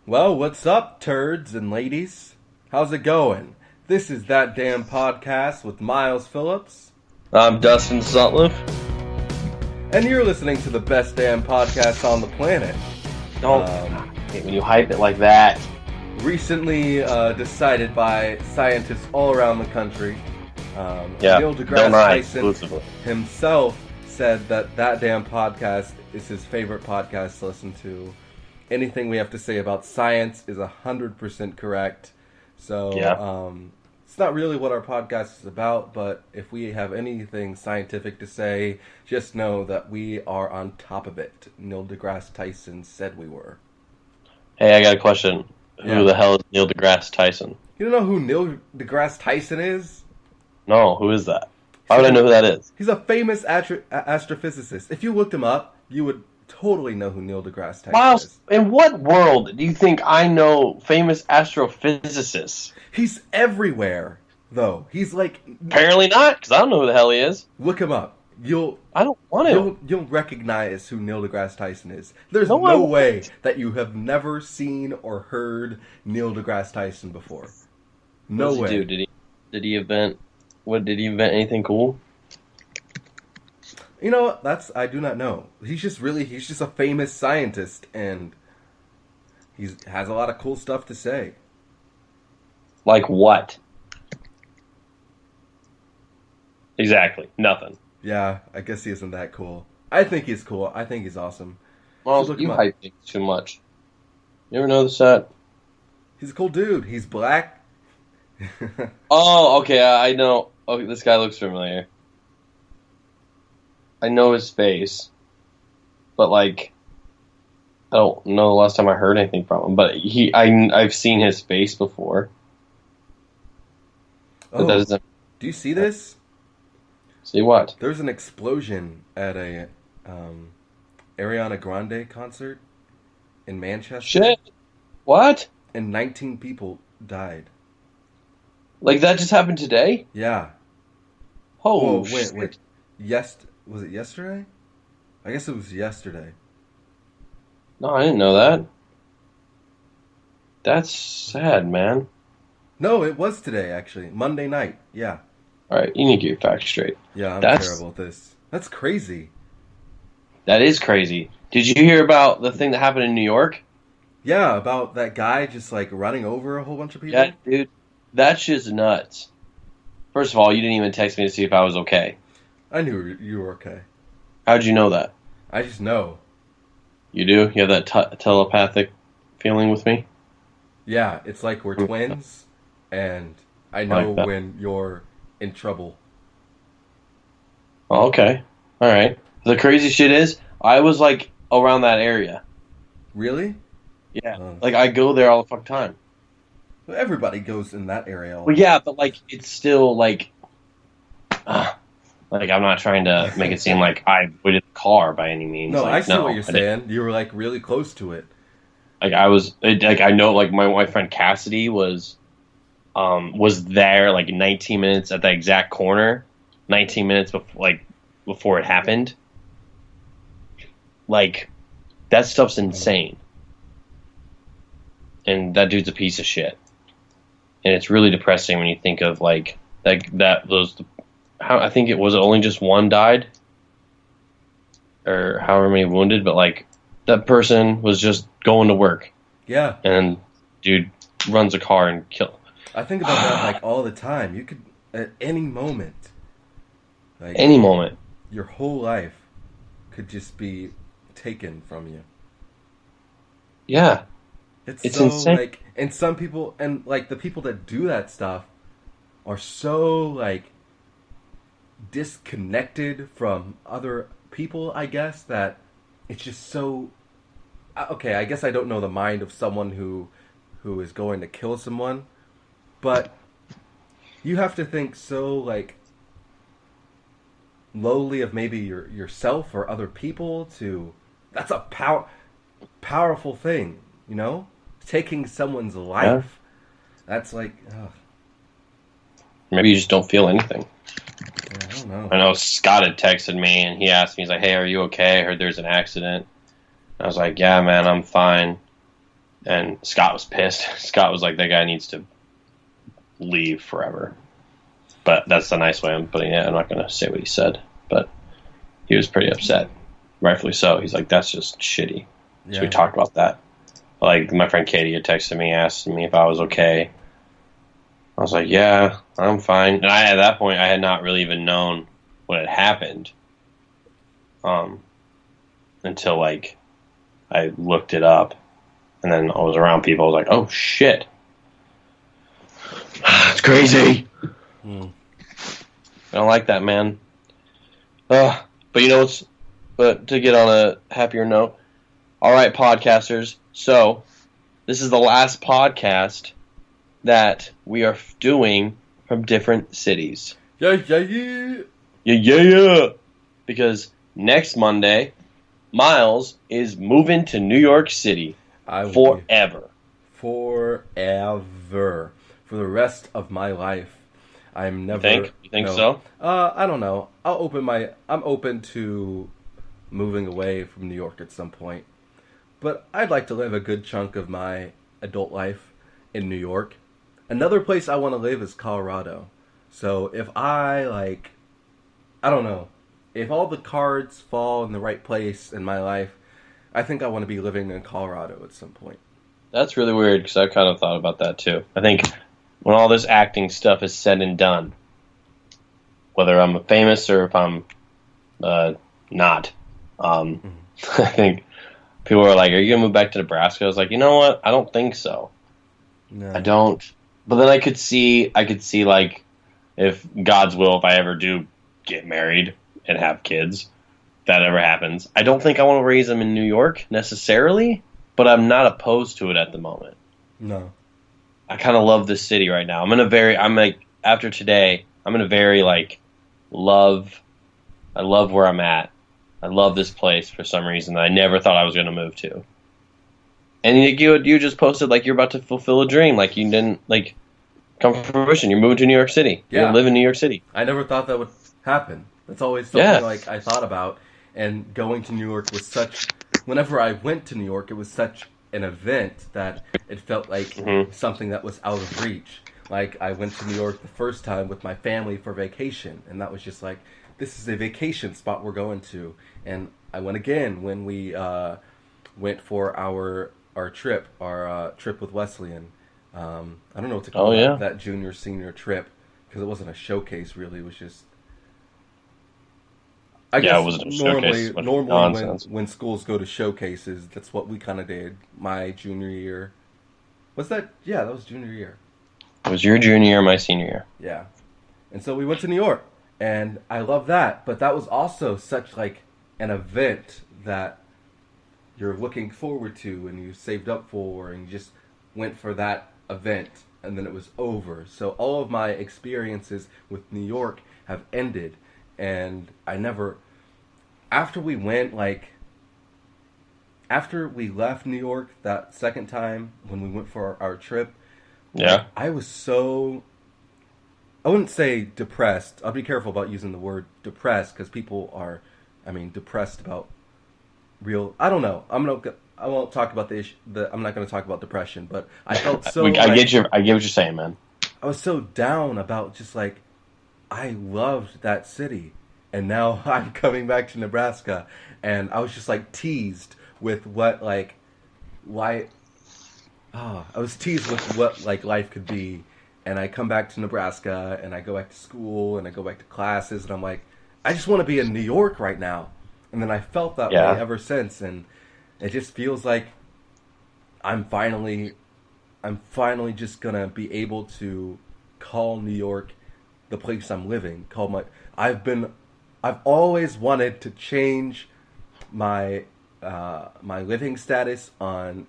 Well, what's up, turds and ladies? How's it going? This is That Damn Podcast with Myles Phillips. I'm Dustin Sutliff. And you're listening to the best damn podcast on the planet. Don't when you hype it like that. Recently decided by scientists all around the country. Neil deGrasse Tyson himself said that Damn Podcast is his favorite podcast to listen to. Anything we have to say about science is 100% correct. So it's not really what our podcast is about, but if we have anything scientific to say, just know that we are on top of it. Neil deGrasse Tyson said we were. Hey, I got a question. Who the hell is Neil deGrasse Tyson? You don't know who Neil deGrasse Tyson is? No, who is that? Why would I know who that is? He's a famous astrophysicist. If you looked him up, you would totally know who Neil deGrasse Tyson Myles, is. in what world do you think I know famous astrophysicists? He's everywhere, though. He's like... Apparently not, because I don't know who the hell he is. Look him up. I don't want to. You'll recognize who Neil deGrasse Tyson is. There's no way that you have never seen or heard Neil deGrasse Tyson before. No way. What did he invent? What did he invent? Anything cool? You know, I do not know. He's just a famous scientist, and he has a lot of cool stuff to say. Like what? Exactly. Nothing. Yeah, I guess he isn't that cool. I think he's cool. I think he's awesome. Well, you hype things too much. You ever notice that? He's a cool dude. He's black. Oh, okay, I know. Okay, this guy looks familiar. I know his face, but like, I don't know the last time I heard anything from him. But I've seen his face before. But that doesn't... Do you see this? See what? There's an explosion at a Ariana Grande concert in Manchester. Shit! What? And 19 people died. Like that just happened today? Yeah. Oh, shit. Wait. Yes, was it yesterday? I guess it was yesterday. No, I didn't know that. That's sad, man. No, it was today, actually. Monday night. Yeah. Alright, you need to get your facts straight. Yeah, I'm terrible at this. That's crazy. That is crazy. Did you hear about the thing that happened in New York? Yeah, about that guy just like running over a whole bunch of people? Yeah, dude. That shit's nuts. First of all, you didn't even text me to see if I was okay. I knew you were okay. How'd you know that? I just know. You do? You have that telepathic feeling with me? Yeah, it's like we're twins, and I know when you're in trouble. Oh, okay. Alright. The crazy shit is, I was like around that area. Really? Yeah. Like I go there all the fucking time. Everybody goes in that area. Well, yeah, but like it's still like I'm not trying to make it seem like I avoided the car by any means. No, like, I see what you're saying. You were like really close to it. Like I know like my friend Cassidy was there like 19 minutes at the exact corner, 19 minutes before it happened. Like that stuff's insane. And that dude's a piece of shit. And it's really depressing when you think of like I think it was only just one died or however many wounded, but like that person was just going to work. Yeah. And dude runs a car and kill. I think about that like all the time. You could at any moment. Like any moment. Your whole life could just be taken from you. Yeah. It's so insane. Like, and some people, and like the people that do that stuff are so like disconnected from other people, I guess, that it's just so... Okay, I guess I don't know the mind of someone who is going to kill someone, but you have to think so like lowly of maybe yourself or other people to... That's a powerful thing, you know? Taking someone's life. Yeah. That's like... Ugh. Maybe you just don't feel anything. Yeah, I don't know. I know Scott had texted me and he asked me, he's like, hey, are you okay? I heard there's an accident. I was like, yeah, man, I'm fine. And Scott was pissed. Scott was like, that guy needs to leave forever. But that's the nice way I'm putting it. I'm not going to say what he said. But he was pretty upset. Rightfully so. He's like, that's just shitty. Yeah. So we talked about that. Like, my friend Katie had texted me, asking me if I was okay. I was like, yeah, I'm fine. And at that point, I had not really even known what had happened. Until, like, I looked it up. And then I was around people. I was like, oh, shit. It's crazy. I don't like that, man. But you know what's... But to get on a happier note, all right, podcasters. So this is the last podcast that we are doing from different cities. Yeah. Because next Monday, Myles is moving to New York City forever. Forever. For the rest of my life. I'm never... You think so? I don't know. I'm open to moving away from New York at some point. But I'd like to live a good chunk of my adult life in New York. Another place I want to live is Colorado. So if I don't know, if all the cards fall in the right place in my life, I think I want to be living in Colorado at some point. That's really weird because I've kind of thought about that too. I think when all this acting stuff is said and done, whether I'm famous or if I'm not, I think people are like, are you going to move back to Nebraska? I was like, you know what? I don't think so. No. I don't. But then I could see like, if God's will, if I ever do get married and have kids, if that ever happens. I don't think I want to raise them in New York necessarily, but I'm not opposed to it at the moment. No. I kind of love this city right now. After today, I'm in a very, I love where I'm at. I love this place for some reason that I never thought I was going to move to. And you just posted you're about to fulfill a dream, you didn't come to fruition. You're moving to New York City. You're going to live in New York City. I never thought that would happen. That's always something I thought about. And going to New York was whenever I went to New York, it was such an event that it felt like something that was out of reach. I went to New York the first time with my family for vacation, and that was just this is a vacation spot we're going to. And I went again when we went for our trip with Wesleyan. I don't know what to call that junior senior trip, because it wasn't a showcase really. It was just I guess it wasn't a showcase. Normally when schools go to showcases, that's what we kind of did. My junior year. Was that? Yeah, that was junior year. It was your junior year, my senior year. Yeah. And so we went to New York, and I love that. But that was also such an event that you're looking forward to and you saved up for, and you just went for that event, and then it was over. So all of my experiences with New York have ended, and I never, after we left New York that second time when we went for our trip, I was so, I wouldn't say depressed. I'll be careful about using the word depressed, because people are, depressed about real, I don't know. I won't talk about the issue. I'm not going to talk about depression, but I felt so. I get what you're saying, man. I was so down about just I loved that city, and now I'm coming back to Nebraska, and I was just teased with what why. I was teased with what life could be, and I come back to Nebraska, and I go back to school, and I go back to classes, and I'm I just want to be in New York right now, and then I felt that way ever since, and it just feels like I'm finally just gonna be able to call New York the place I'm living. I've always wanted to change my my living status on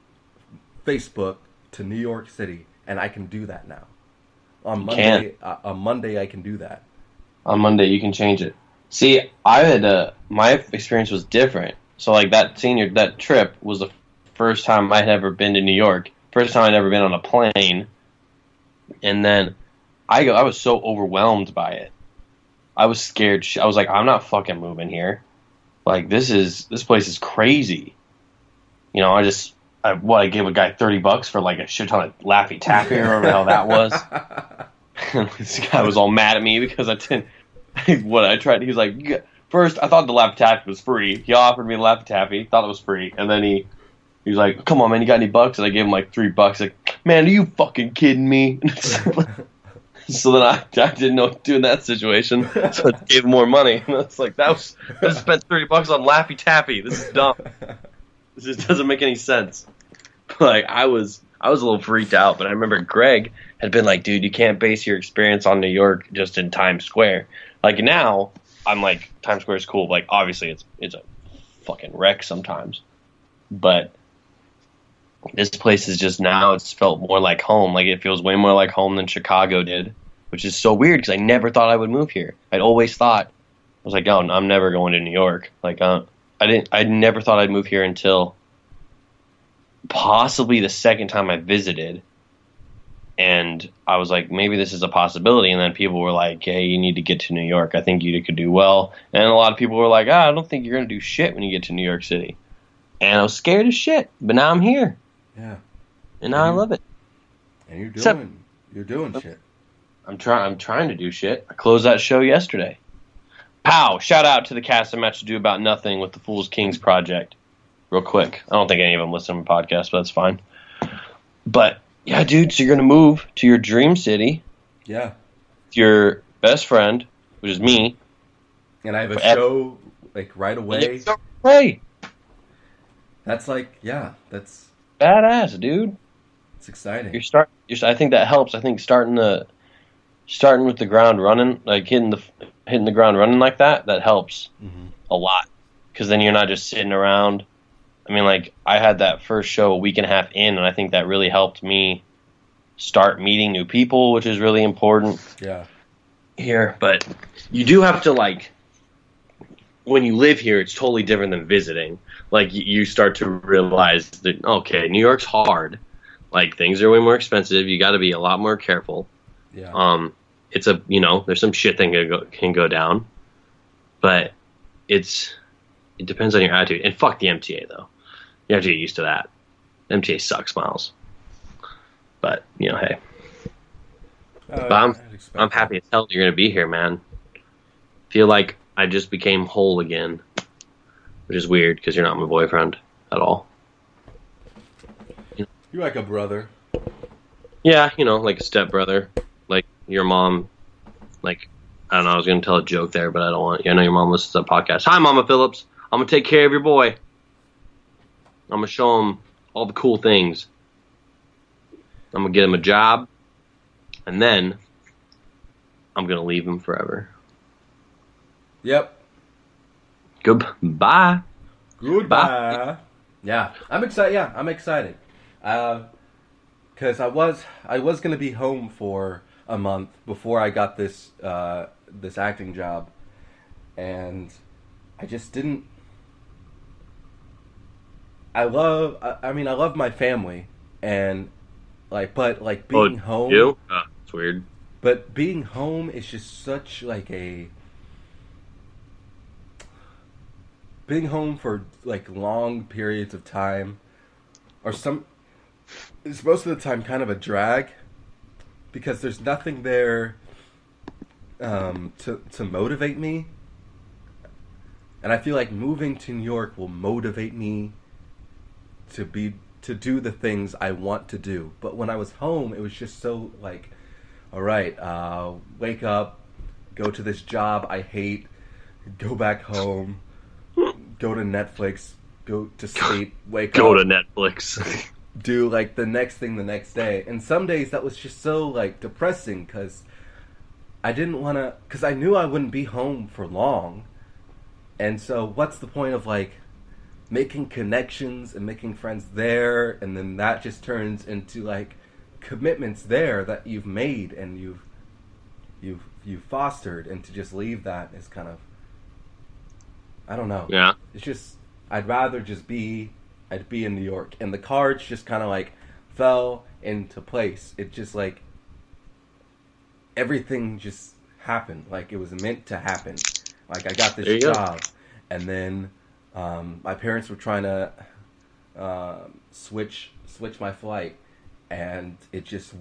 Facebook to New York City, and I can do that now. On Monday I can do that. On Monday you can change it. See, I had my experience was different. So that trip was the first time I'd ever been to New York. First time I'd ever been on a plane. And then I was so overwhelmed by it. I was scared. I was I'm not fucking moving here. This place is crazy. I just I gave a guy $30 for like a shit ton of Laffy Taffy or whatever the hell that was. This guy was all mad at me because I didn't. What I tried, he was like, first I thought the Laffy Taffy was free. He offered me the Laffy Taffy, thought it was free, and then he was like, "Come on, man, you got any bucks?" And I gave him like $3. Like, man, are you fucking kidding me? So then I didn't know what to do in that situation, so I gave him more money. And I was like, I spent $30 on Laffy Taffy. This is dumb. This just doesn't make any sense. Like I was a little freaked out, but I remember Greg had been like, dude, you can't base your experience on New York just in Times Square. Like now, I'm like, Times Square is cool. Like obviously it's a fucking wreck sometimes, but this place is just now, it's felt more like home. Like it feels way more like home than Chicago did, which is so weird because I never thought I would move here. I'd always thought, I was like, oh, I'm never going to New York. Like I never thought I'd move here until possibly the second time I visited. And I was like, maybe this is a possibility. And then people were like, hey, you need to get to New York. I think you could do well. And a lot of people were like, I don't think you're going to do shit when you get to New York City. And I was scared as shit. But now I'm here. Yeah. And now I love it. And you're doing shit. I'm trying to do shit. I closed that show yesterday. Pow! Shout out to the cast of Match to Do About Nothing with the Fools Kings project. Real quick. I don't think any of them listen to my podcast, but that's fine. But yeah, dude, so you're gonna move to your dream city. Yeah. Your best friend, which is me. And I have a show like right away. Hey. That's like, yeah, that's badass, dude. It's exciting. I think that helps. I think starting with the ground running, like hitting the ground running like that helps a lot. Because then you're not just sitting around. I mean, like, I had that first show a week and a half in, and I think that really helped me start meeting new people, which is really important. Yeah. Here, but you do have to, like, when you live here, it's totally different than visiting. Like, you start to realize that, okay, New York's hard. Like, things are way more expensive. You got to be a lot more careful. Yeah. It's there's some shit that can go down, but it depends on your attitude. And fuck the MTA, though. You have to get used to that. MTA sucks, Myles. But, hey. But I'm happy as hell you're going to be here, man. Feel like I just became whole again, which is weird because you're not my boyfriend at all. You're like a brother. Yeah, like a stepbrother. Like your mom, like, I don't know, I was going to tell a joke there, but I don't want. I know your mom listens to the podcast. Hi, Mama Phillips. I'm going to take care of your boy. I'm going to show him all the cool things. I'm going to get him a job. And then I'm going to leave him forever. Yep. Goodbye. Goodbye. Yeah, I'm excited. Yeah, I'm excited. Because I was going to be home for a month before I got this acting job. And I just didn't. I love my family, and but being home. You? Oh, it's weird. But being home is just such like a. Being home for like long periods of time, it's most of the time kind of a drag, because there's nothing there to motivate me. And I feel like moving to New York will motivate me to do the things I want to do. But when I was home, it was just so like, all right, wake up, go to this job I hate, go back home, go to Netflix, go to sleep, wake up. Go to Netflix. Do like the next thing the next day. And some days that was just so like depressing because I didn't want to, because I knew I wouldn't be home for long. And so what's the point of like making connections and making friends there, and then that just turns into like commitments there that you've made and you've fostered, and to just leave that is kind of, I don't know. Yeah. It's just, I'd be in New York, and the cards just kind of like fell into place. It just like everything just happened like it was meant to happen. Like I got this job, and then my parents were trying to switch my flight, and it just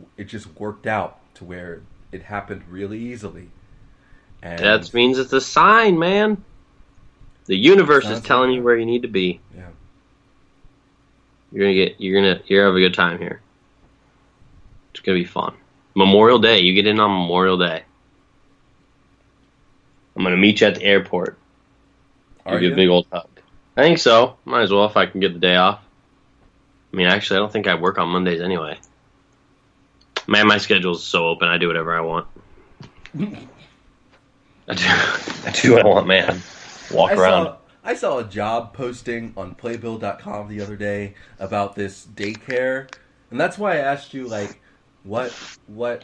worked out to where it happened really easily. And that means it's a sign, man. The universe is telling you where you need to be. Yeah. You're gonna have a good time here. It's gonna be fun. Memorial Day, you get in on Memorial Day. I'm gonna meet you at the airport. Give you a big old hug. I think so. Might as well if I can get the day off. I mean, actually, I don't think I work on Mondays anyway. Man, my schedule's so open. I do whatever I want. I do what I want, man. Walk around. I saw a job posting on Playbill.com the other day about this daycare, and that's why I asked you, like, what?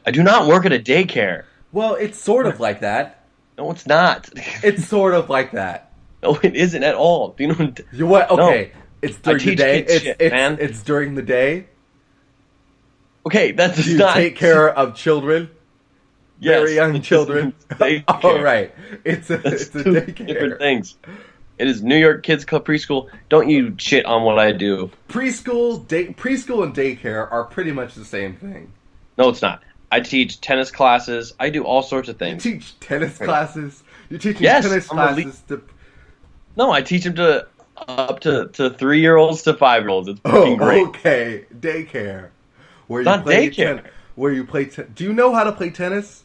I do not work at a daycare. Well, it's sort of like that. No, it's not. It's sort of like that. No, it isn't at all. Do you know? You what? Okay, no. It's during the day. It's during the day. Okay, that's Do you not. take care of children? Yes, very young children. All right, it's a daycare. Different things. It is New York Kids Club Preschool. Don't you shit on what I do. Preschool and daycare are pretty much the same thing. No, it's not. I teach tennis classes. I do all sorts of things. You teach tennis classes? You're teaching tennis classes to... No, I teach them to up to 3-year-olds to 5-year-olds. It's fucking great. Okay. Daycare. Where it's not daycare. Where you play do you know how to play tennis?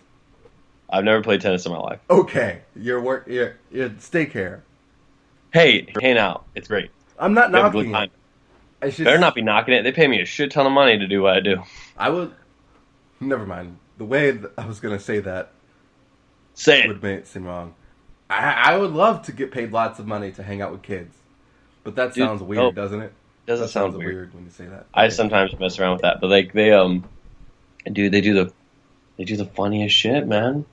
I've never played tennis in my life. Okay. It's daycare. Hey now. It's great. I'm not knocking it. Better not be knocking it. They pay me a shit ton of money to do what I do. I would... Never mind. The way I was going to say that would make it seem wrong. I would love to get paid lots of money to hang out with kids. But that sounds weird, doesn't it? Doesn't sound weird when you say that. I sometimes mess around with that, but like they do the funniest shit, man.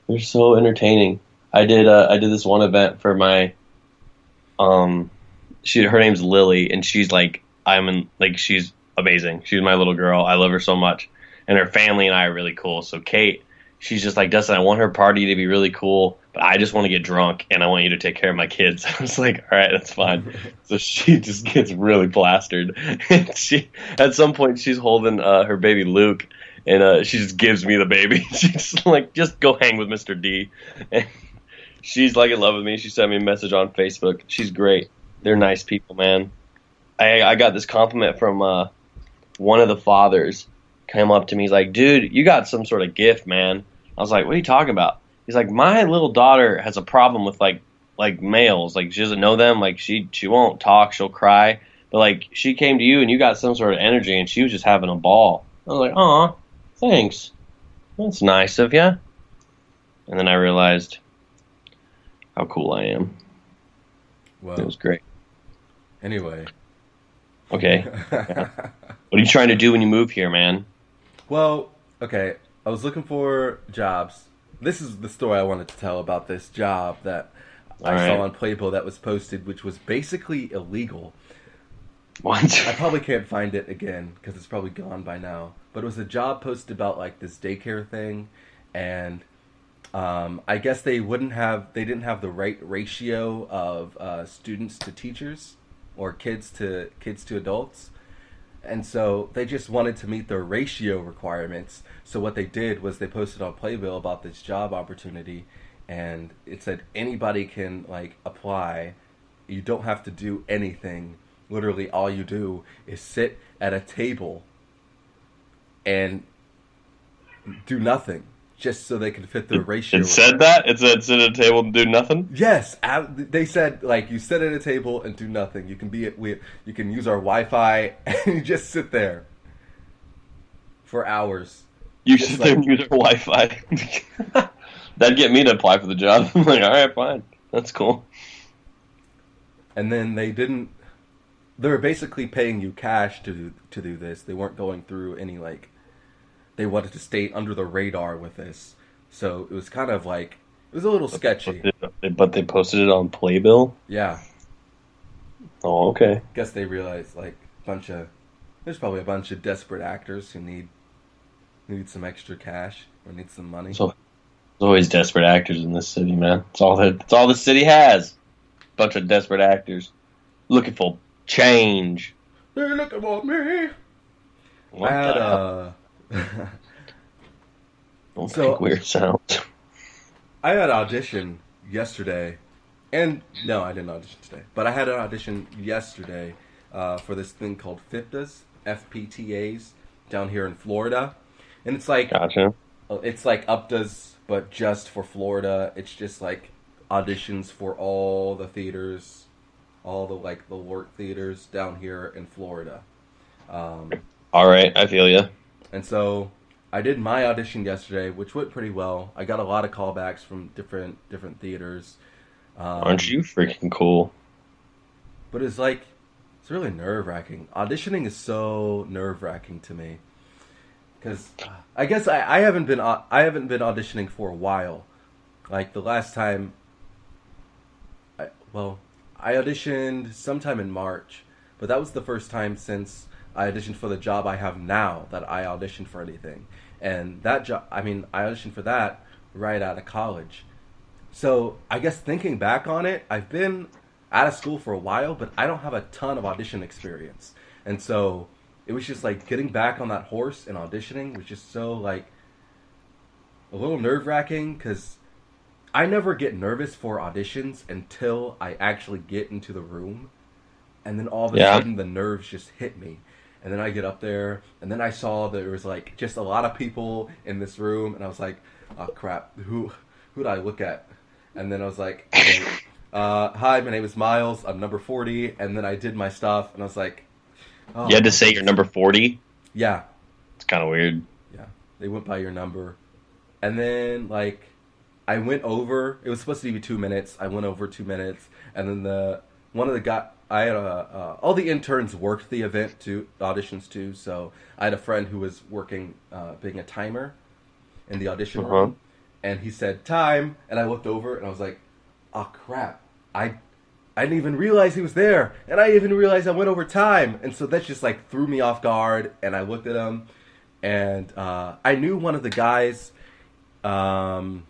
They're so entertaining. I did this one event for my her name's Lily, and she's like she's amazing. She's my little girl. I love her so much. And her family and I are really cool. So Kate, she's just like, Dustin, I want her party to be really cool, but I just want to get drunk, and I want you to take care of my kids. I was like, all right, that's fine. So she just gets really plastered. And at some point, she's holding her baby Luke, and she just gives me the baby. She's like, just go hang with Mr. D. And she's like in love with me. She sent me a message on Facebook. She's great. They're nice people, man. I got this compliment from one of the fathers. Came up to me, he's like, dude, you got some sort of gift, man. I was like, what are you talking about? He's like, my little daughter has a problem with like males. Like, she doesn't know them. Like, she won't talk. She'll cry. But like, she came to you and you got some sort of energy, and she was just having a ball. I was like, aw, thanks. That's nice of you. And then I realized how cool I am. Well, it was great. Anyway. Okay. Yeah. What are you trying to do when you move here, man? Well, okay, I was looking for jobs. This is the story I wanted to tell about this job that I saw on Playbill that was posted, which was basically illegal. What? I probably can't find it again because it's probably gone by now. But it was a job posted about like this daycare thing, and I guess they didn't have the right ratio of students to teachers or kids to adults. And so they just wanted to meet their ratio requirements. So what they did was they posted on Playbill about this job opportunity, and it said anybody can like apply. You don't have to do anything. Literally all you do is sit at a table and do nothing, just so they can fit their ratio. It said that? It said sit at a table and do nothing? Yes. They said, like, you sit at a table and do nothing. You can you can use our Wi-Fi and you just sit there for hours. You sit there and use our Wi-Fi. That'd get me to apply for the job. I'm like, all right, fine. That's cool. And then they were basically paying you cash to do this. They weren't going through any, like, they wanted to stay under the radar with this. So it was kind of like, it was a little sketchy. But they posted it on Playbill? Yeah. Oh, okay. Guess they realized, like, there's probably a bunch of desperate actors who need some extra cash or need some money. So there's always desperate actors in this city, man. It's all the city has. Bunch of desperate actors looking for change. Hey, look at me. I had Don't make weird sounds. I had an audition yesterday, and no, I didn't audition today. But I had an audition yesterday for this thing called FPTAs, FPTAs, down here in Florida, and it's like it's like UPTAs, but just for Florida. It's just like auditions for all the theaters, all the work theaters down here in Florida. All right, I feel you. And so I did my audition yesterday, which went pretty well. I got a lot of callbacks from different theaters. Aren't you freaking cool? But it's really nerve-wracking. Auditioning is so nerve-wracking to me. Because I guess I haven't been auditioning for a while. Like the last time, I auditioned sometime in March, but that was the first time since I auditioned for the job I have now that I auditioned for anything. And that job, I auditioned for that right out of college. So I guess thinking back on it, I've been out of school for a while, but I don't have a ton of audition experience. And so it was just like getting back on that horse and auditioning was just so like a little nerve-wracking because I never get nervous for auditions until I actually get into the room. And then all of a sudden the nerves just hit me. And then I get up there, and then I saw that there was like just a lot of people in this room, and I was like, "Oh crap, who do I look at?" And then I was like, okay, "Hi, my name is Myles. I'm number 40." And then I did my stuff, and I was like, "You had to say you're number 40?" Yeah, it's kind of weird. Yeah, they went by your number, and then like I went over. It was supposed to be 2 minutes. I went over 2 minutes, and then one of the guys. I had all the interns worked the event too, auditions too. So I had a friend who was working, being a timer in the audition room, and he said time, and I looked over and I was like, "Oh crap! I didn't even realize he was there, and I even realized I went over time." And so that just like threw me off guard. And I looked at him, and I knew one of the guys, one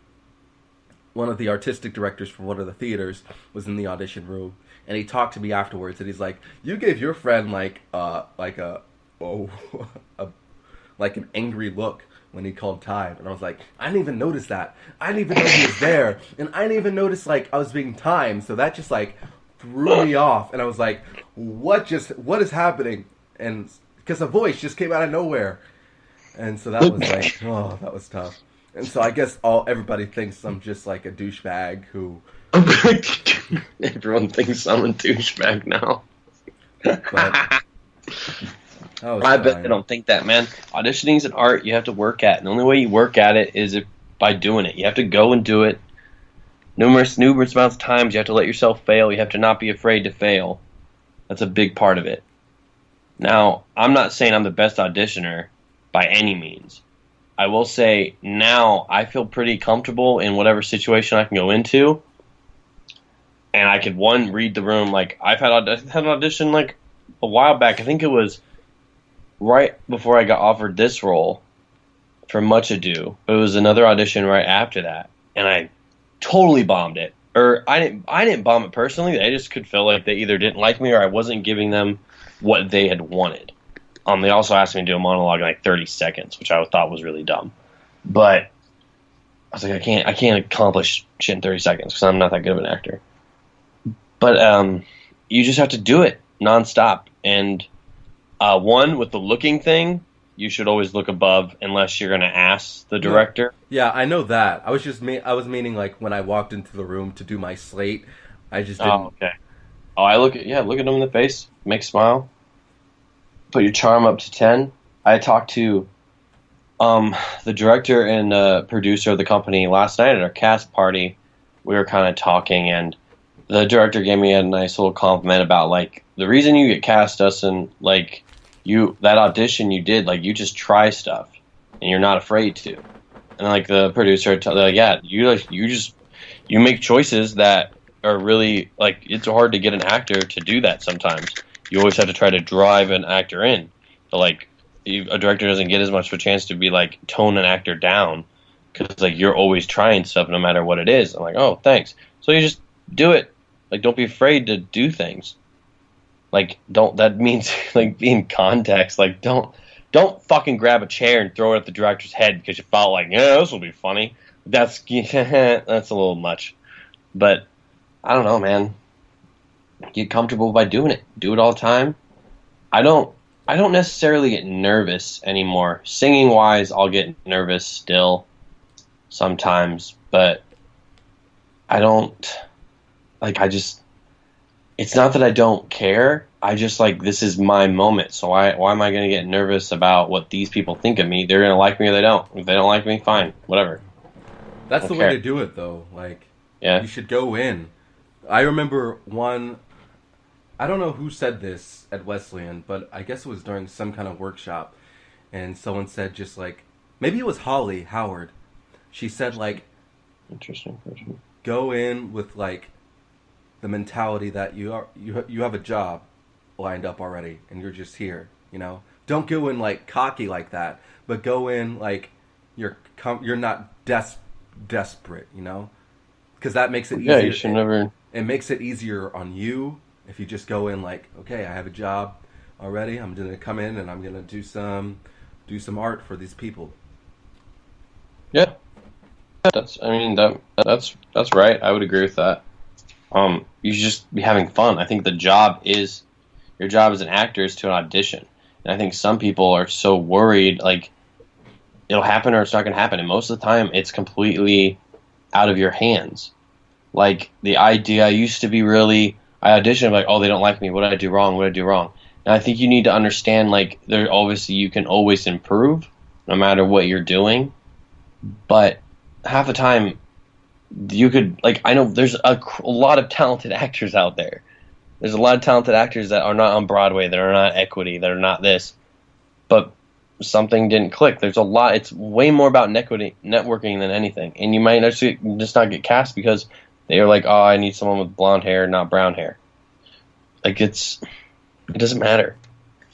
of the artistic directors from one of the theaters was in the audition room. And he talked to me afterwards, and he's like, "You gave your friend like an angry look when he called time." And I was like, "I didn't even notice that. I didn't even know he was there, and I didn't even notice like I was being timed." So that just like threw me off, and I was like, "What is happening?" And because a voice just came out of nowhere, and so that was like, oh, that was tough. And so I guess everybody thinks I'm just like a douchebag who. Everyone thinks I'm a douchebag now. I bet they don't think that, man. Auditioning is an art you have to work at, and the only way you work at it is by doing it. You have to go and do it numerous amounts of times. You have to let yourself fail. You have to not be afraid to fail. That's a big part of it. Now, I'm not saying I'm the best auditioner by any means. I will say now I feel pretty comfortable in whatever situation I can go into. And I could, read the room. Like, I've had an audition, like, a while back. I think it was right before I got offered this role for Much Ado. But it was another audition right after that. And I totally bombed it. Or, I didn't bomb it personally. They just could feel like they either didn't like me or I wasn't giving them what they had wanted. They also asked me to do a monologue in, like, 30 seconds, which I thought was really dumb. But I was like, I can't accomplish shit in 30 seconds because I'm not that good of an actor. But you just have to do it nonstop. And with the looking thing, you should always look above unless you're going to ask the director. Yeah, I know that. I was meaning like when I walked into the room to do my slate, I just didn't. Oh, okay. Oh, look at them in the face, make smile, put your charm up to 10. I talked to the director and producer of the company last night at our cast party. We were kind of talking, and the director gave me a nice little compliment about, like, the reason you get cast, Dustin, like, that audition you did, like, you just try stuff, and you're not afraid to. And, like, the producer, you make choices that are really, like, it's hard to get an actor to do that sometimes. You always have to try to drive an actor in. So, like, a director doesn't get as much of a chance to be, like, tone an actor down, because, like, you're always trying stuff no matter what it is. I'm like, oh, thanks. So you just do it. Like, don't be afraid to do things. Like, that means, like, be in context. Like, don't fucking grab a chair and throw it at the director's head because you felt like, yeah, this will be funny. That's a little much. But I don't know, man. Get comfortable by doing it. Do it all the time. I don't necessarily get nervous anymore. Singing wise, I'll get nervous still sometimes, but I don't it's not that I don't care. I just like, this is my moment. So why am I going to get nervous about what these people think of me? They're going to like me or they don't. If they don't like me, fine, whatever. That's the way to do it, though. Like, yeah, you should go in. I remember I don't know who said this at Wesleyan, but I guess it was during some kind of workshop, and someone said just like, maybe it was Holly Howard. She said like, interesting question. Go in with like the mentality that you have a job lined up already, and you're just here. You know, don't go in like cocky like that, but go in like you're not desperate. You know, because that makes it easier. Yeah, you should never. It makes it easier on you. If you just go in like, okay, I have a job already. I'm gonna come in and I'm gonna do some art for these people. Yeah, that's right. I would agree with that. You should just be having fun. I think your job as an actor is to an audition, and I think some people are so worried like it'll happen or it's not gonna happen, and most of the time it's completely out of your hands. Like the idea, I used to be really. I auditioned like, oh, they don't like me. What did I do wrong? What did I do wrong? And I think you need to understand, like, obviously you can always improve no matter what you're doing. But half the time, you could, like, I know there's a lot of talented actors out there. There's a lot of talented actors that are not on Broadway, that are not Equity, that are not this. But something didn't click. There's a lot. It's way more about networking than anything. And you might actually just not get cast because they are like, oh, I need someone with blonde hair, not brown hair. Like, it doesn't matter.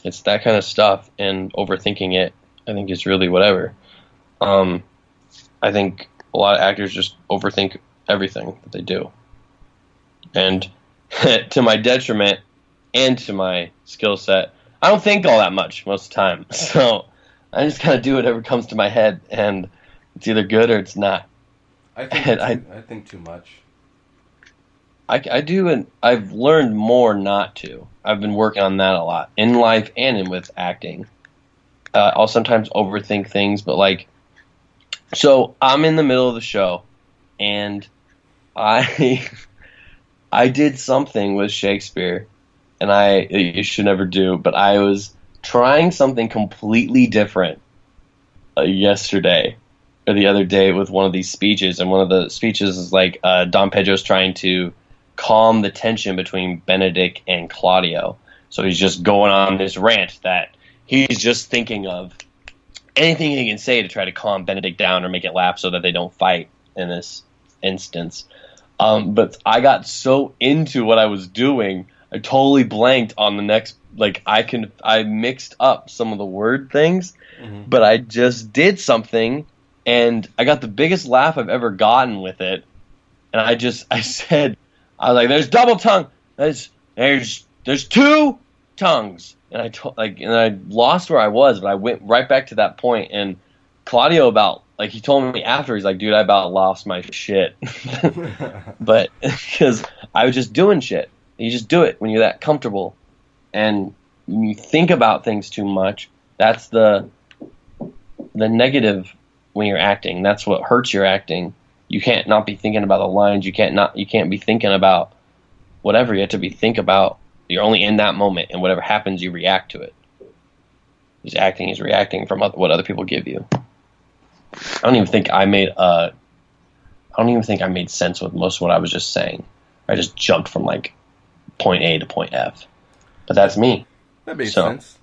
It's that kind of stuff, and overthinking it, I think, is really whatever. I think a lot of actors just overthink everything that they do. And to my detriment and to my skill set, I don't think all that much most of the time. So I just kind of do whatever comes to my head, and it's either good or it's not. I think too much. I do, and I've learned more not to. I've been working on that a lot in life and with acting. I'll sometimes overthink things, but like, so I'm in the middle of the show, and I did something with Shakespeare, and you should never do, but I was trying something completely different yesterday or the other day with one of these speeches, and one of the speeches is like Don Pedro's trying to calm the tension between Benedict and Claudio. So he's just going on this rant that he's just thinking of anything he can say to try to calm Benedict down or make it laugh so that they don't fight in this instance. But I got so into what I was doing, I totally blanked on the next, like, I mixed up some of the word things, but I just did something, and I got the biggest laugh I've ever gotten with it. And I said, I was like, there's double tongue. There's two tongues. And I lost where I was, but I went right back to that point. And Claudio he told me after, he's like, dude, I about lost my shit. But because I was just doing shit. You just do it when you're that comfortable. And when you think about things too much, that's the negative when you're acting. That's what hurts your acting. You can't not be thinking about the lines. You can't be thinking about whatever. You have to think about, you're only in that moment, and whatever happens, you react to it. Because acting is reacting from what other people give you. I don't even think I made sense with most of what I was just saying. I just jumped from like point A to point F. But that's me. That made sense.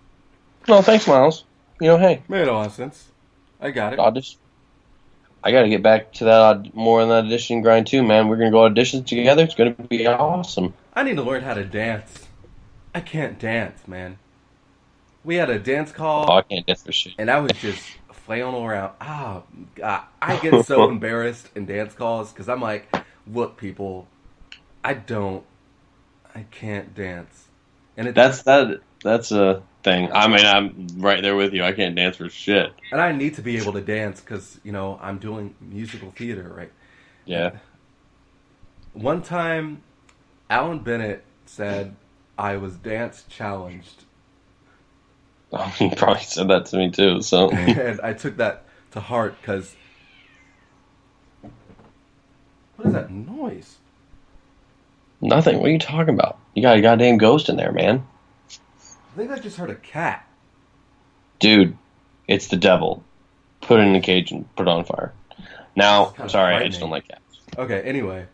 No, thanks, Myles. Hey. Made a lot of sense. I got it. I got to get back to that more on that audition grind too, man. We're going to go audition together. It's going to be awesome. I need to learn how to dance. I can't dance, man. We had a dance call. Oh, I can't dance for shit. And I was just flailing around. Oh, God. I get so embarrassed in dance calls because I'm like, look, people, I can't dance. And that's a thing. I mean, I'm right there with you. I can't dance for shit. And I need to be able to dance because, I'm doing musical theater, right? Yeah. One time, Alan Bennett said I was dance challenged. Oh, he probably said that to me too. So, and I took that to heart because what is that noise? Nothing. What are you talking about? You got a goddamn ghost in there, man. I think I just heard a cat. Dude, it's the devil. Put it in a cage and put it on fire. Now, I'm sorry, I just don't like cats. Okay, anyway.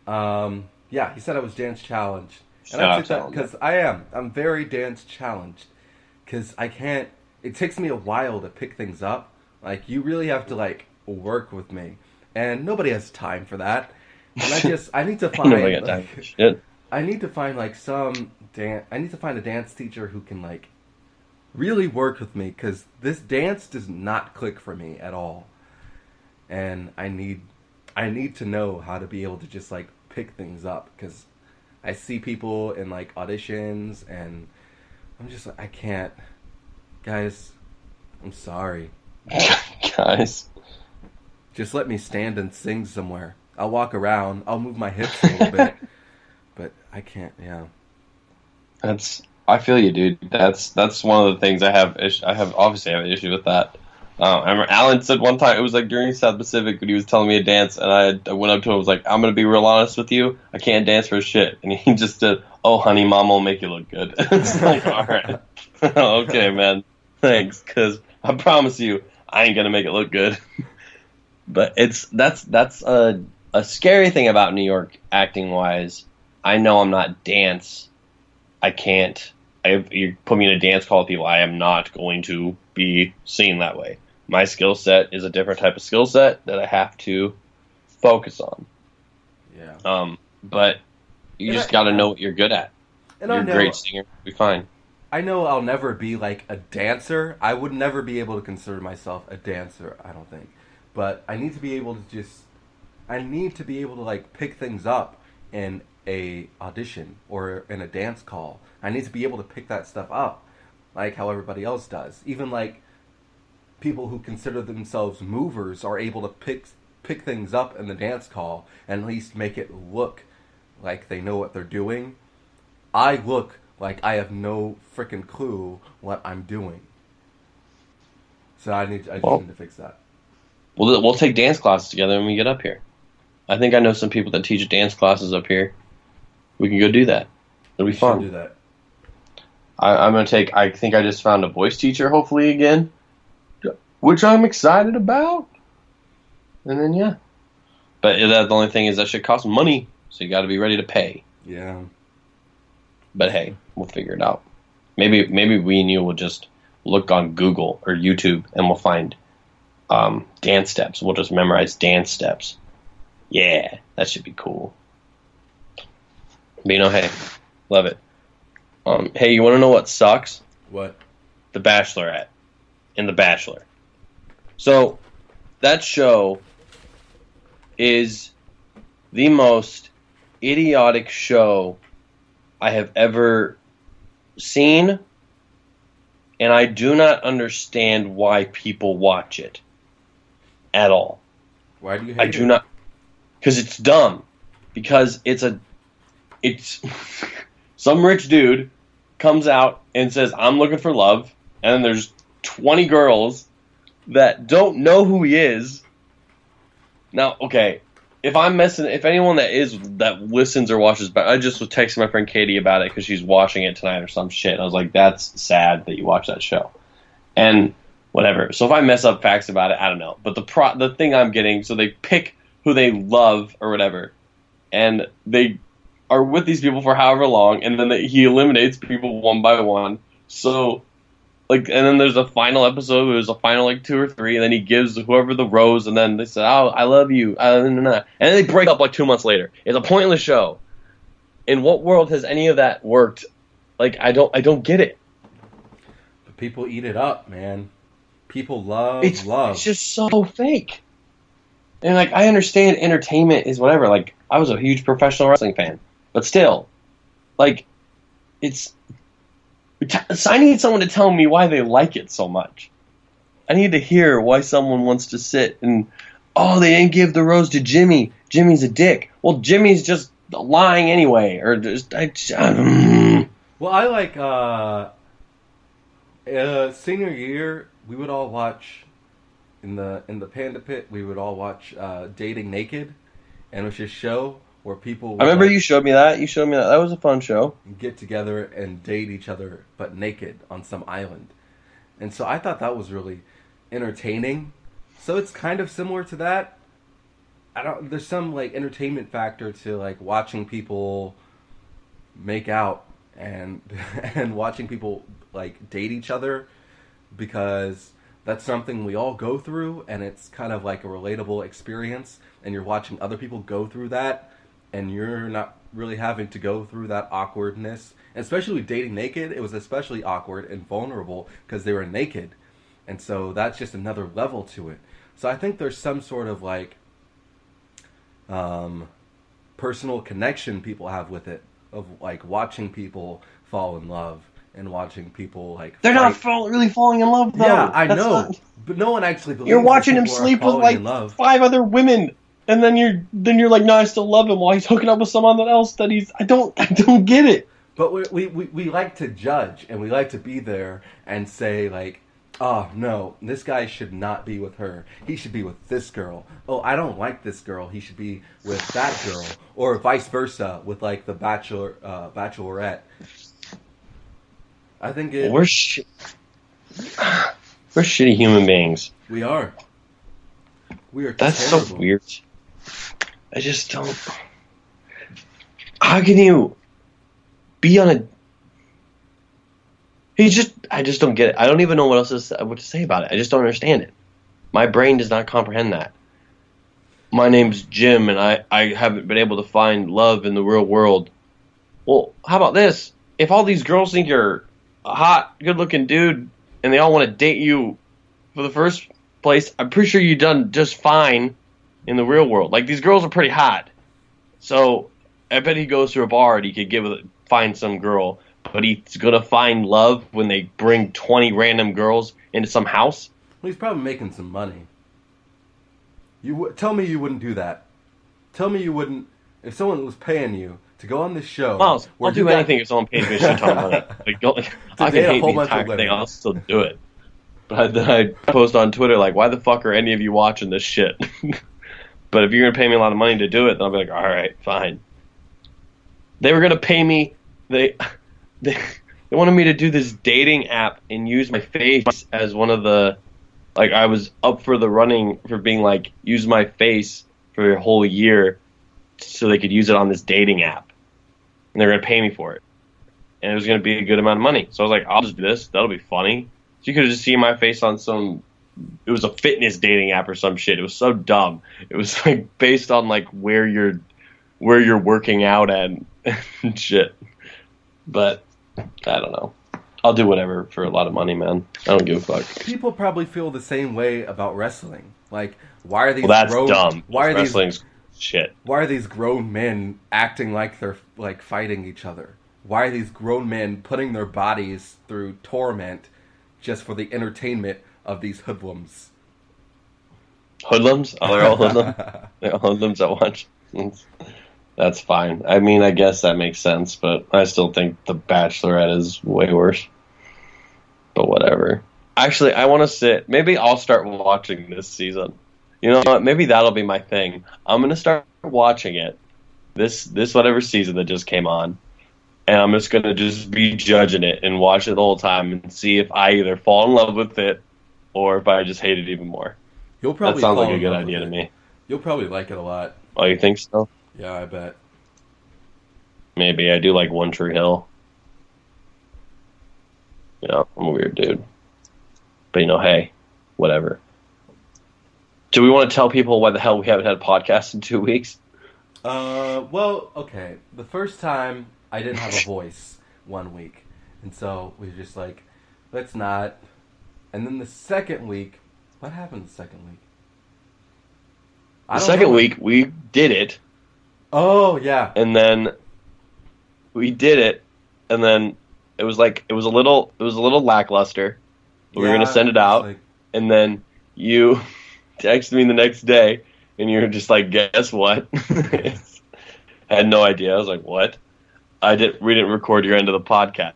Yeah, he said I was dance challenged. And I took that because I'm very dance challenged. Because I can't, it takes me a while to pick things up. Like, you really have to, like, work with me. And nobody has time for that. And I need to find, nobody got time for shit. I need to find, like, I need to find a dance teacher who can, like, really work with me. Because this dance does not click for me at all. And I need to know how to be able to just, like, pick things up. Because I see people in, like, auditions and I'm just like, I can't. Guys, I'm sorry. Guys. Just let me stand and sing somewhere. I'll walk around. I'll move my hips a little bit. But I can't, yeah. I feel you, dude. That's one of the things I have obviously an issue with that. I remember Alan said one time, it was like during South Pacific when he was telling me to dance, and I went up to him and was like, I'm going to be real honest with you. I can't dance for shit. And he just said, oh, honey, mom will make you look good. It's like, all right. Okay, man. Thanks, because I promise you, I ain't going to make it look good. But that's a scary thing about New York acting-wise. I know I'm not dance. I can't. You put me in a dance call with people, I am not going to be seen that way. My skill set is a different type of skill set that I have to focus on. Yeah. But you just got to know what you're good at. And you're a great singer. You'll be fine. I know I'll never be like a dancer. I would never be able to consider myself a dancer, I don't think. But I need to be able to like pick things up in a audition or in a dance call. I need to be able to pick that stuff up like how everybody else does. Even like people who consider themselves movers are able to pick things up in the dance call and at least make it look like they know what they're doing. I look like I have no freaking clue what I'm doing. So I just need to fix that. We'll take dance classes together when we get up here. I think I know some people that teach dance classes up here. We can go do that. It'll be fun. Do that. I'm going to take, I think I just found a voice teacher, hopefully, again, which I'm excited about. And then, yeah. But the only thing is that shit costs money, so you got to be ready to pay. Yeah. But hey, we'll figure it out. Maybe we and you will just look on Google or YouTube and we'll find dance steps. We'll just memorize dance steps. Yeah, that should be cool. But hey, love it. Hey, you want to know what sucks? What? The Bachelorette and The Bachelor. So, that show is the most idiotic show I have ever seen, and I do not understand why people watch it at all. Why do you hate it? I do not. Because it's dumb. Because it's some rich dude comes out and says, I'm looking for love, and then there's 20 girls that don't know who he is. Now, okay, if anyone that listens or watches, I just was texting my friend Katie about it because she's watching it tonight or some shit. I was like, that's sad that you watch that show. And whatever. So if I mess up facts about it, I don't know. But the thing I'm getting, so they pick who they love or whatever, and they are with these people for however long, and then he eliminates people one by one. So, and then there's a final episode, there's a final 2 or 3, and then he gives whoever the rose, and then they say, oh, I love you, and then they break up 2 months later. It's a pointless show. In what world has any of that worked? I don't get it. But people eat it up, man. People love. It's just so fake. And I understand entertainment is whatever. I was a huge professional wrestling fan. But still, it's I need someone to tell me why they like it so much. I need to hear why someone wants to sit and, they didn't give the rose to Jimmy. Jimmy's a dick. Well, Jimmy's just lying anyway, or just Well, I like senior year. We would all watch in the Panda Pit. We would all watch Dating Naked, and it was just a show where people. I remember you showed me that. That was a fun show. Get together and date each other, but naked on some island, and so I thought that was really entertaining. So it's kind of similar to that. There's some like entertainment factor to like watching people make out and and watching people like date each other, because that's something we all go through, and it's kind of like a relatable experience, and you're watching other people go through that, and you're not really having to go through that awkwardness. And especially with Dating Naked, it was especially awkward and vulnerable because they were naked, and so that's just another level to it. So I think there's some sort of like personal connection people have with it, of like watching people fall in love and watching people like they're not really falling in love though. Yeah, I know, but no one actually believes. You're watching him sleep with like 5 other women, and then you're like, no, I still love him while he's hooking up with someone else that I don't get it. But we like to judge, and we like to be there and say like, oh no, this guy should not be with her. He should be with this girl. Oh, I don't like this girl. He should be with that girl, or vice versa with like the bachelorette. I think we're shitty human beings. We are. We are. That's terrible. So weird. I just don't. How can you be on a? I just don't get it. I don't even know what to say about it. I just don't understand it. My brain does not comprehend that. My name's Jim, and I haven't been able to find love in the real world. Well, how about this? If all these girls think you're a hot, good-looking dude, and they all want to date you for the first place, I'm pretty sure you've done just fine in the real world. Like, these girls are pretty hot. So, I bet he goes to a bar and he could find some girl, but he's going to find love when they bring 20 random girls into some house? Well, he's probably making some money. Tell me you wouldn't do that. Tell me you wouldn't, if someone was paying you to go on this show. Myles, I'll do anything if someone pays me a shit ton of money. I can hate the entire thing, I'll still do it. But then I post on Twitter, like, why the fuck are any of you watching this shit? But if you're going to pay me a lot of money to do it, then I'll be like, alright, fine. They were going to pay me, they wanted me to do this dating app and use my face as one of the, like, I was up for the running for being like, use my face for a whole year so they could use it on this dating app. And they're going to pay me for it. And it was going to be a good amount of money. So I was like, I'll just do this. That'll be funny. So you could have just seen my face on it was a fitness dating app or some shit. It was so dumb. It was like based on like where you're working out at and shit. But I don't know. I'll do whatever for a lot of money, man. I don't give a fuck. People probably feel the same way about wrestling. Like, why are these dumb. Wrestling's shit. Why are these grown men acting like they're like fighting each other? Why are these grown men putting their bodies through torment just for the entertainment of these hoodlums? Hoodlums? Oh, they're all hoodlums? They're all hoodlums at once. That's fine. I mean, I guess that makes sense, but I still think The Bachelorette is way worse. But whatever. Actually, I want to sit. Maybe I'll start watching this season. You know what? Maybe that'll be my thing. I'm going to start watching it. This whatever season that just came on. And I'm just going to just be judging it and watch it the whole time and see if I either fall in love with it or if I just hate it even more. You'll probably that sounds like a good idea to me. You'll probably like it a lot. Oh, you think so? Yeah, I bet. Maybe. I do like One Tree Hill. Yeah, I'm a weird dude. But, hey, whatever. Do we want to tell people why the hell we haven't had a podcast in 2 weeks? Well, okay. The first time, I didn't have a voice 1 week. And so we were just like, let's not. And then the second week, what happened the second week? The second week, we did it. Oh, yeah. And then we did it, and then It was a little lackluster. We were gonna send it out, and then you texted me the next day, and you were just like, "Guess what?" I had no idea. I was like, "What?" We didn't record your end of the podcast,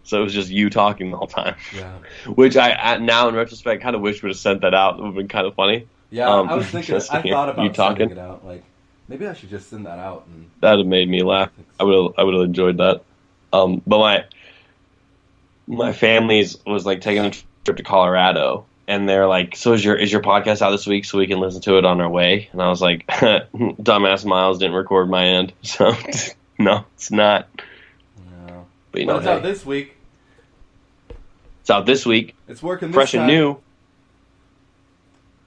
so it was just you talking the whole time. Yeah. Which I now in retrospect kind of wish would have sent that out. It would have been kind of funny. Yeah, I was thinking. I thought about you sending it out. Like, maybe I should just send that out. And that would have made me laugh. I would have enjoyed that. But my family was like taking a trip to Colorado, and they're like, "So is your podcast out this week so we can listen to it on our way?" And I was like, "Dumbass Myles didn't record my end, so no, it's not." No, but it's out this week. It's out this week. It's working this fresh time. And new,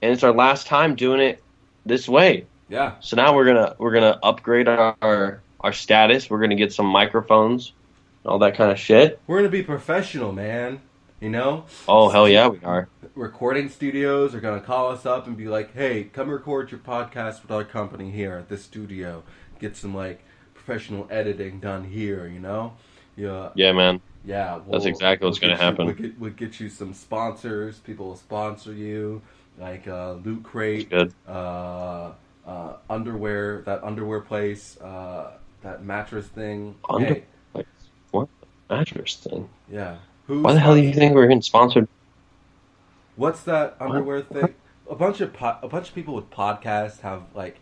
and it's our last time doing it this way. Yeah. So now we're gonna upgrade our status. We're gonna get some microphones, all that kind of shit. We're gonna be professional, man. You know? Oh, hell yeah, we are. Recording studios are gonna call us up and be like, "Hey, come record your podcast with our company here at this studio. Get some like professional editing done here." You know? Yeah. Yeah, man. Yeah, that's exactly what's gonna happen. We'll get you some sponsors. People will sponsor you, like Loot Crate, good. Underwear, that underwear place, that mattress thing. Like, what mattress thing? Yeah. Why the hell do you think we're getting sponsored? What's that underwear thing? A bunch of people with podcasts have like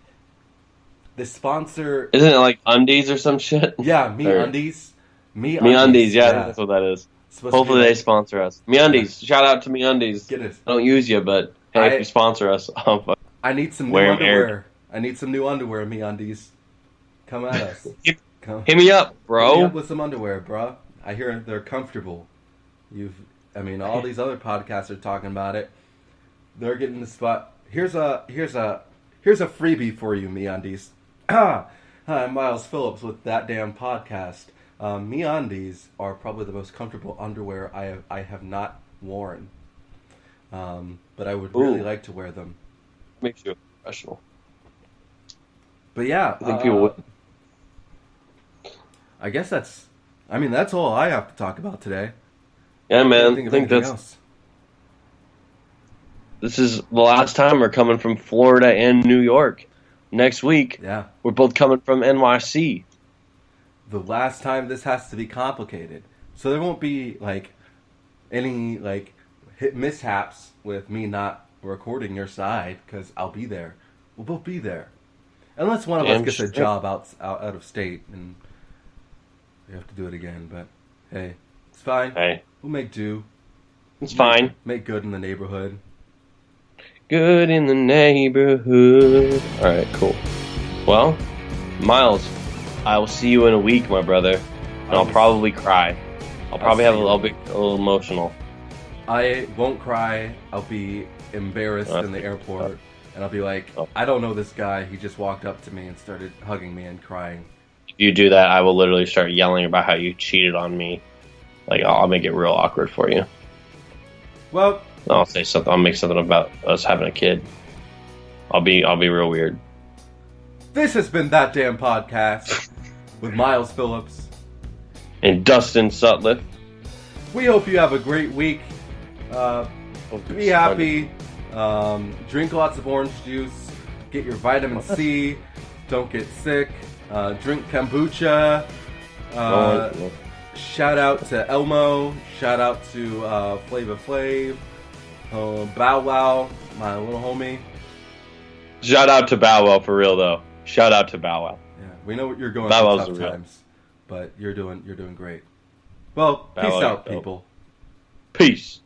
this sponsor. Isn't it like undies or some shit? Yeah, MeUndies. MeUndies, yeah, that's what that is. Hopefully they sponsor us. MeUndies, shout out to MeUndies. Get it. I don't use you, but hey, if you sponsor us, I need some new underwear. I need some new underwear, MeUndies. Come at us. Hit me up, bro. Hit me up with some underwear, bro. I hear they're comfortable. All these other podcasts are talking about it. They're getting the spot. Here's a freebie for you, MeUndies. Hi, I'm Myles Phillips with That Damn Podcast. MeUndies are probably the most comfortable underwear I have not worn. But I would really like to wear them. Makes you a professional. But yeah, I think people would. I guess that's all I have to talk about today. Yeah, man. I think else. This is the last time we're coming from Florida and New York. Next week, we're both coming from NYC. The last time this has to be complicated, so there won't be like any like mishaps with me not recording your side because I'll be there. We'll both be there, unless one of us gets a job out of state and we have to do it again. But hey, it's fine. Hey, we'll make do. It's fine. Make good in the neighborhood. Good in the neighborhood. All right, cool. Well, Myles, I will see you in a week, my brother, and I'll probably cry. I'll be a little emotional. I won't cry. I'll be embarrassed in the airport, and I'll be like, I don't know this guy. He just walked up to me and started hugging me and crying. If you do that, I will literally start yelling about how you cheated on me. Like, I'll make it real awkward for you. Well, I'll say something. I'll make something about us having a kid. I'll be real weird. This has been That Damn Podcast with Myles Phillips and Dustin Sutliff. We hope you have a great week. Be happy. Drink lots of orange juice. Get your vitamin C. Don't get sick. Drink kombucha. Shout out to Elmo. Shout out to Flava Flav. Bow Wow, my little homie. Shout out to Bow Wow for real though. Shout out to Bow Wow. Yeah, we know what you're going through tough times, but you're doing great. Well, peace out, people. Peace.